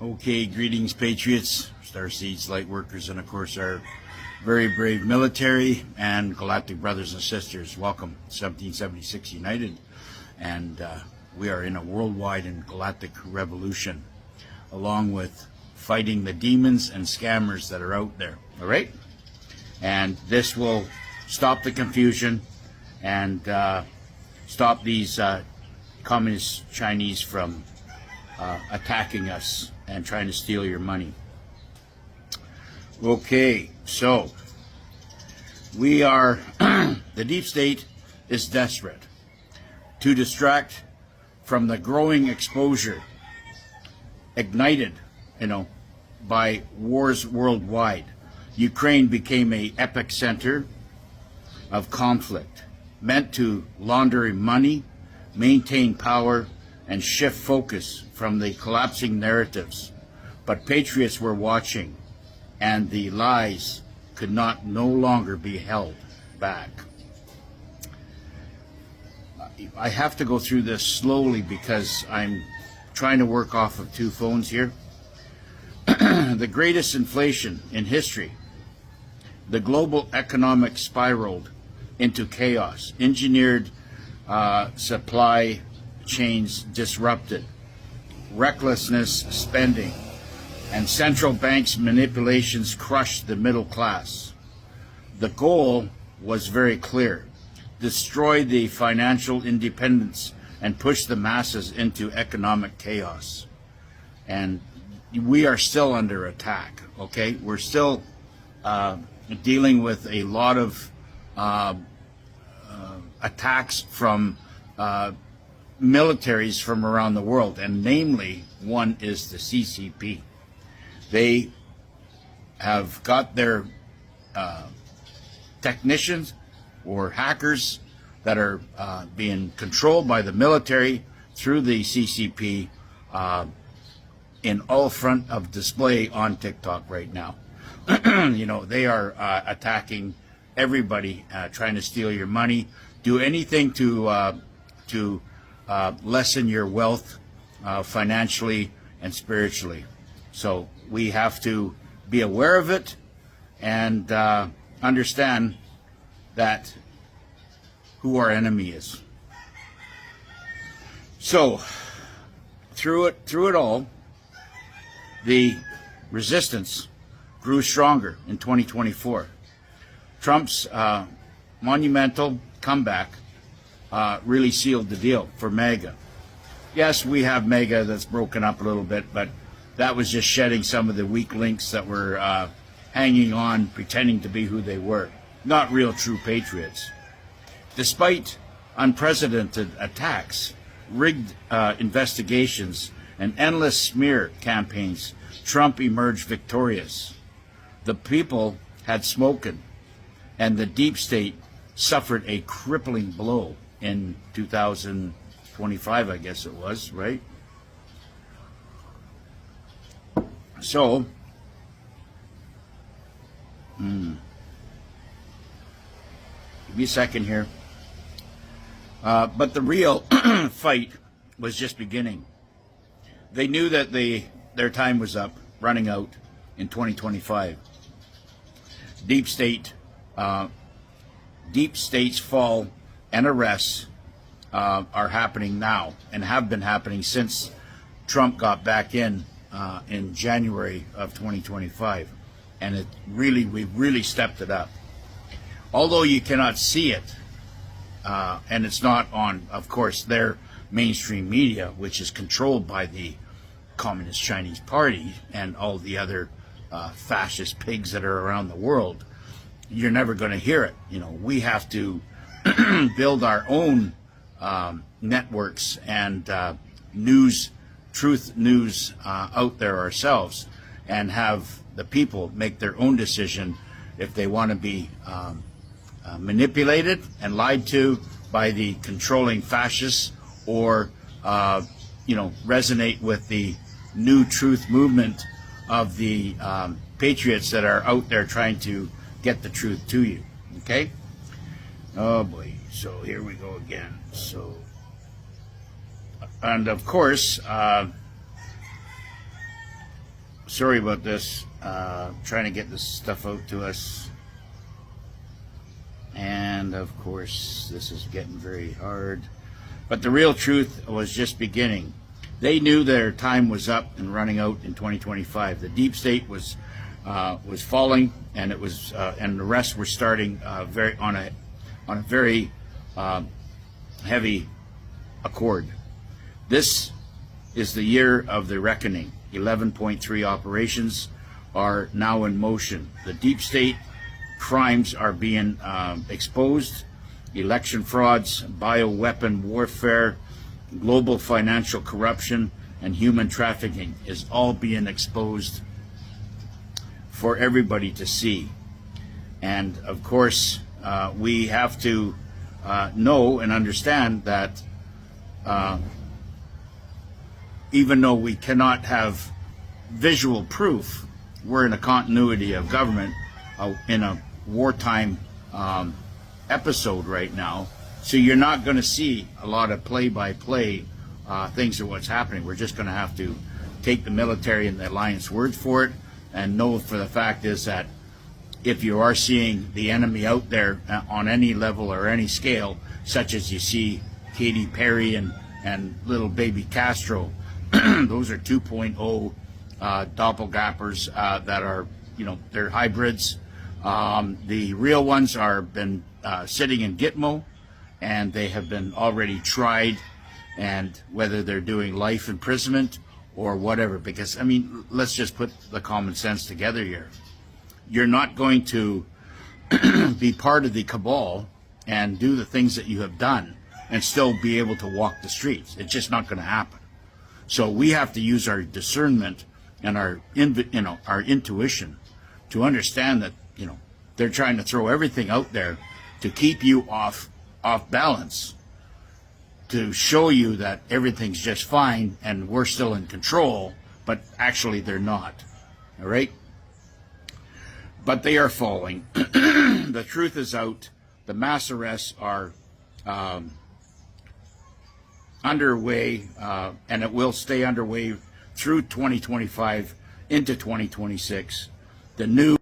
Okay, greetings, Patriots, Starseeds, light workers, and of course our very brave military and galactic brothers and sisters. Welcome, 1776 United, and we are in a worldwide and galactic revolution, along with fighting the demons and scammers that are out there. All right, and this will stop the confusion and stop these communist Chinese from attacking us and trying to steal your money. Okay, so we are, the deep state is desperate to distract from the growing exposure ignited, by wars worldwide. Ukraine became an epicenter of conflict, meant to launder money, maintain power, and shift focus from the collapsing narratives. But patriots were watching, and the lies could no longer be held back. I have to go through this slowly because I'm trying to work off of two phones here. The greatest inflation in history. The global economic spiraled into chaos. Engineered supply chains disrupted, recklessness spending, and central banks' manipulations crushed the middle class. The goal was very clear: destroy the financial independence and push the masses into economic chaos. And we are still under attack, okay? We're still dealing with a lot of attacks from militaries from around the world, and namely one is the CCP. They have got their technicians or hackers that are being controlled by the military through the CCP in all front of display on TikTok right now. They are attacking everybody, trying to steal your money, do anything to lessen your wealth financially and spiritually. So we have to be aware of it and understand that who our enemy is. So through it all, the resistance grew stronger in 2024. Trump's monumental comeback really sealed the deal for MAGA. Yes, we have MAGA that's broken up a little bit, but that was just shedding some of the weak links that were hanging on, pretending to be who they were. Not real true patriots. Despite unprecedented attacks, rigged investigations, and endless smear campaigns, Trump emerged victorious. The people had spoken, and the deep state suffered a crippling blow in 2025, I guess it was, right? So, give me a second here. But the real fight was just beginning. They knew that their time was up, running out in 2025. Deep state's fall and arrests are happening now and have been happening since Trump got back in January of 2025, and we've really stepped it up. Although you cannot see it, and it's not on, of course, their mainstream media, which is controlled by the Communist Chinese Party and all the other fascist pigs that are around the world. You're never going to hear it. We have to build our own networks and truth news out there ourselves, and have the people make their own decision if they want to be manipulated and lied to by the controlling fascists, or resonate with the new truth movement of the patriots that are out there trying to get the truth to you. Okay? Oh boy. So here we go again. So, and of course, sorry about this. Trying to get this stuff out to us. And of course, this is getting very hard. But the real truth was just beginning. They knew their time was up and running out in 2025. The deep state was falling, and it was, and the rest were starting on a very heavy accord. This is the year of the reckoning. 11.3 operations are now in motion. The deep state crimes are being exposed. Election frauds, bioweapon warfare, global financial corruption, and human trafficking is all being exposed for everybody to see. And of course, we have to know and understand that even though we cannot have visual proof, we're in a continuity of government in a wartime episode right now. So you're not going to see a lot of play-by-play things of what's happening. We're just going to have to take the military and the alliance word for it, and know for the fact is that if you are seeing the enemy out there on any level or any scale, such as you see Katy Perry and little baby Castro, those are 2.0 doppelgappers that are, they're hybrids. The real ones are been sitting in Gitmo, and they have been already tried, and whether they're doing life imprisonment or whatever, because, I mean, let's just put the common sense together here. You're not going to be part of the cabal and do the things that you have done and still be able to walk the streets. It's just not going to happen. So we have to use our discernment and our intuition to understand that, they're trying to throw everything out there to keep you off balance, to show you that everything's just fine and we're still in control, but actually they're not. All right? But they are falling. The truth is out. The mass arrests are underway, and it will stay underway through 2025 into 2026. The new